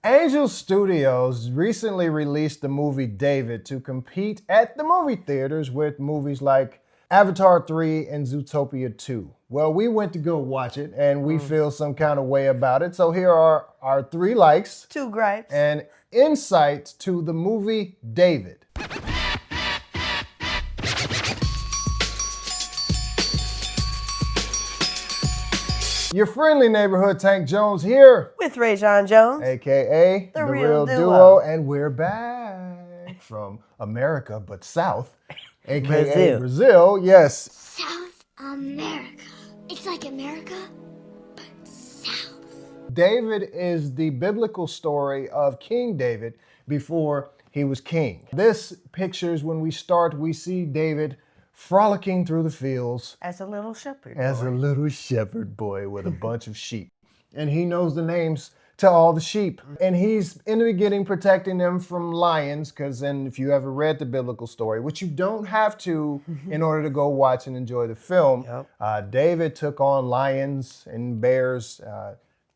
Angel Studios recently released the movie David to compete at the movie theaters with movies like Avatar 3 and Zootopia 2. Well, we went to go watch it and we feel some kind of way about it. So here are our 3 likes, 2 gripes, and insights to the movie David. Your friendly neighborhood Tank Jones here. with Raejon Jones, a.k.a. The the Real Real Duo. Duo. And we're back from America, but South, a.k.a. Brazil. Yes. South America. It's like America, but South. David is the biblical story of King David before he was king. This pictures when we start, we see David frolicking through the fields as a little shepherd. as a little shepherd boy with a bunch of sheep. And he knows the names to all the sheep. And he's in the beginning protecting them from lions, because then if you ever read the biblical story, which you don't have to in order to go watch and enjoy the film, David took on lions and bears,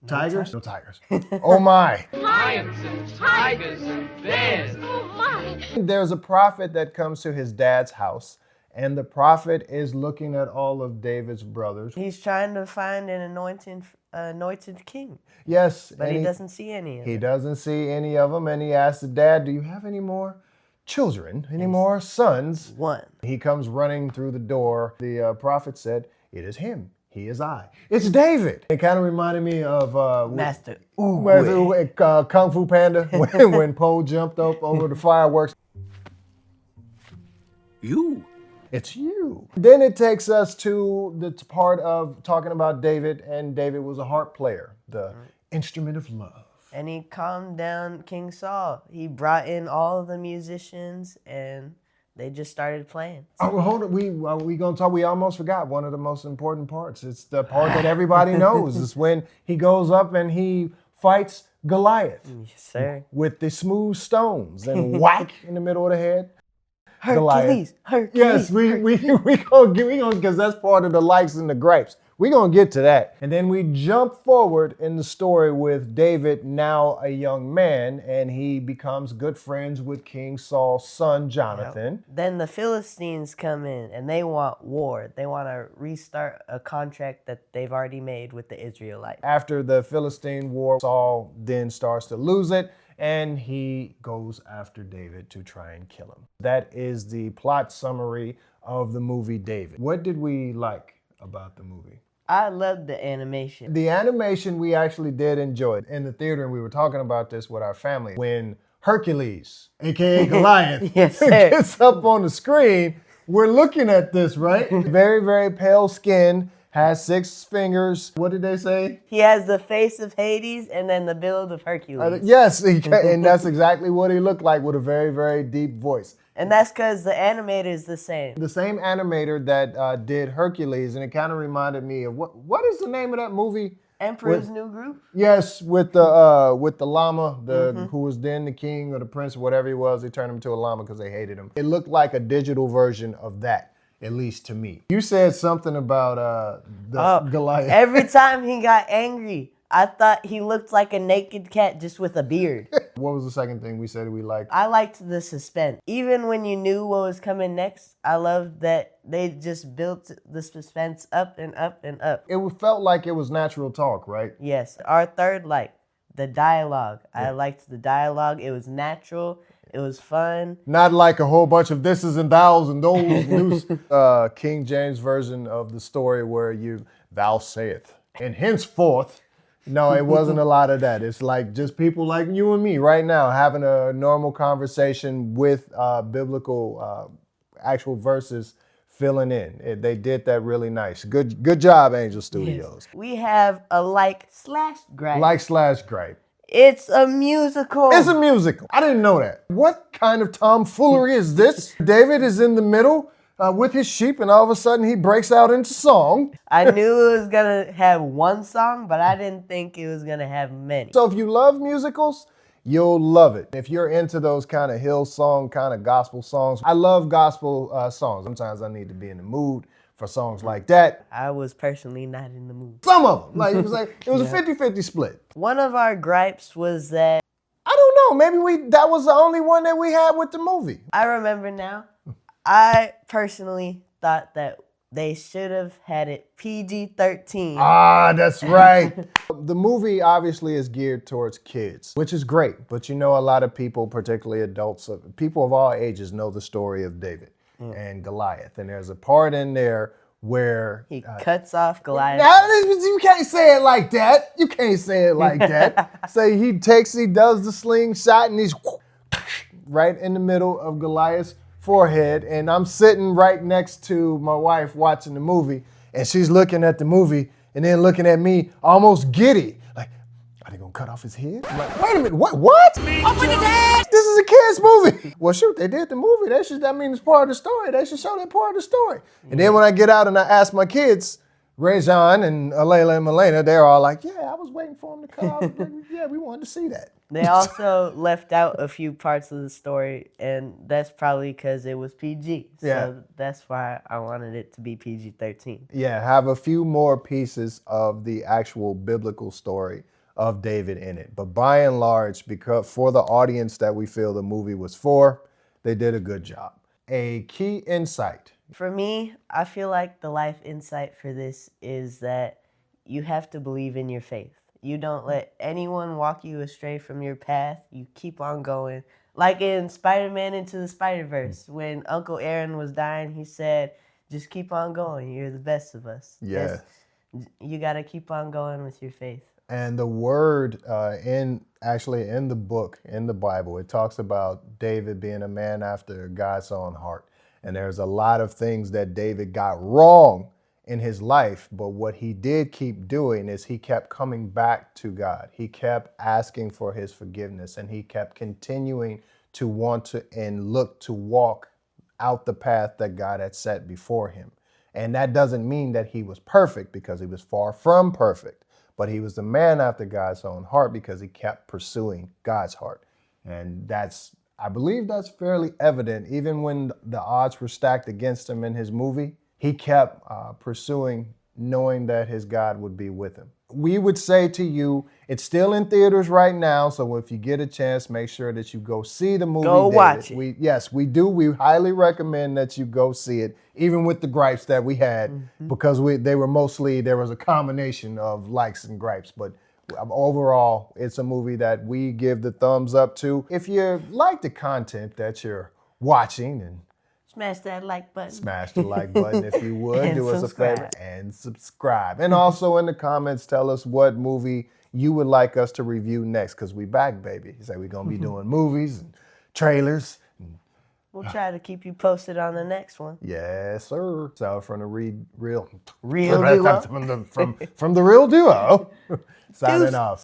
tigers? No tigers. Oh my. Lions and tigers and bears. Oh my! There's a prophet that comes to his dad's house, and the prophet is looking at all of David's brothers. He's trying to find an anointed king. Yes. But he doesn't see any of them. He doesn't see any of them, and he asks the dad, do you have any more children, any more sons? 1. He comes running through the door. The prophet said, it is him. He is I. It's David. It kind of reminded me of Master Kung Fu Panda when Po jumped up over the fireworks. You. It's you. Then it takes us to the part of talking about David, and David was a harp player, the instrument of love. And he calmed down King Saul. He brought in all of the musicians and they just started playing. Oh, hold on. We gonna talk. We almost forgot one of the most important parts. It's the part that everybody knows. It's when he goes up and he fights Goliath. Yes, sir. With the smooth stones and whack in the middle of the head. Hercules. Yes, we gonna because that's part of the likes and the gripes. We gonna get to that. And then we jump forward in the story with David, now a young man, and he becomes good friends with King Saul's son, Jonathan. Then the Philistines come in and they want war. They want to restart a contract that they've already made with the Israelites. After the Philistine war, Saul then starts to lose it, and he goes after David to try and kill him. That is the plot summary of the movie David. What did we like about the movie? I loved the animation. The animation we actually did enjoy it. In the theater, and we were talking about this with our family, when Hercules, a.k.a. Goliath, Yes, sir. gets up on the screen, we're looking at this, right? Very, very pale skin, has 6 fingers. What did they say? He has the face of Hades and then the build of Hercules. Yes, and that's exactly what he looked like, with a very, very deep voice. And that's because the animator is the same. The same animator that did Hercules, and it kind of reminded me of what is the name of that movie? Emperor's New Groove? Yes, with the llama, who was then the king or the prince or whatever he was. They turned him into a llama because they hated him. It looked like a digital version of that, at least to me. You said something about Goliath. Every time he got angry, I thought he looked like a naked cat just with a beard. What was the second thing we said we liked? I liked the suspense. Even when you knew what was coming next, I loved that they just built the suspense up and up and up. It felt like it was natural talk, right? Yes. Our third like, the dialogue. I liked the dialogue. It was natural. It was fun. Not like a whole bunch of thises and thous and those. King James version of the story where thou sayest, and henceforth. No, it wasn't a lot of that. It's like just people like you and me right now having a normal conversation with biblical actual verses filling in. They did that really nice. Good job, Angel Studios. Yes. We have a like/gripe. Like/gripe. It's a musical. It's a musical. I didn't know that. What kind of tomfoolery is this? David is in the middle with his sheep, and all of a sudden he breaks out into song. I knew it was going to have one song, but I didn't think it was going to have many. So if you love musicals, you'll love it. If you're into those kind of Hillsong, kind of gospel songs, I love gospel songs. Sometimes I need to be in the mood for songs like that. I was personally not in the mood. Some of them. It was a 50-50 split. One of our gripes was that know. Maybe that was the only one that we had with the movie. I remember now. I personally thought that they should have had it PG-13. Ah, that's right. The movie obviously is geared towards kids, which is great. But you know, a lot of people, particularly adults, people of all ages, know the story of David and Goliath. And there's a part in there where He cuts off Goliath. you can't say it like that. You can't say it like that. Say he does the slingshot and he's right in the middle of Goliath's forehead. And I'm sitting right next to my wife watching the movie, and she's looking at the movie and then looking at me almost giddy. Like, are they gonna cut off his head? I'm like, wait a minute, what? Open his head! This is a kid's movie. Well, shoot, they did the movie. That means it's part of the story. They should show that part of the story. And then when I get out and I ask my kids, Raejon and Alayla and Milena, they're all like, yeah, I was waiting for them to cut off. Yeah, we wanted to see that. They also left out a few parts of the story, and that's probably because it was PG. So Yeah. that's why I wanted it to be PG-13. Yeah, have a few more pieces of the actual biblical story of David in it. But by and large, because for the audience that we feel the movie was for, they did a good job. A key insight. For me, I feel like the life insight for this is that you have to believe in your faith. You don't let anyone walk you astray from your path. You keep on going. Like in Spider-Man Into the Spider-Verse, when Uncle Aaron was dying, he said, just keep on going. You're the best of us. Yeah. You got to keep on going with your faith. And the word in the book, in the Bible, it talks about David being a man after God's own heart. And there's a lot of things that David got wrong in his life, but what he did keep doing is he kept coming back to God. He kept asking for his forgiveness, and he kept continuing to want to and look to walk out the path that God had set before him. And that doesn't mean that he was perfect, because he was far from perfect, but he was the man after God's own heart because he kept pursuing God's heart. And I believe that's fairly evident. Even when the odds were stacked against him in his movie, he kept pursuing, knowing that his God would be with him. We would say to you, it's still in theaters right now, so if you get a chance, make sure that you go see the movie. Go watch it. Yes, we do. We highly recommend that you go see it, even with the gripes that we had, because there was a combination of likes and gripes, but overall, it's a movie that we give the thumbs up to. If you like the content that you're watching, and Smash that like button. smash the like button if you would. And Do us a subscribe. favor and subscribe. And also in the comments, tell us what movie you would like us to review next, because we back, baby. You say we're going to be doing movies and trailers. We'll try to keep you posted on the next one. Yes, sir. So from the real Real duo. from the real duo, signing off.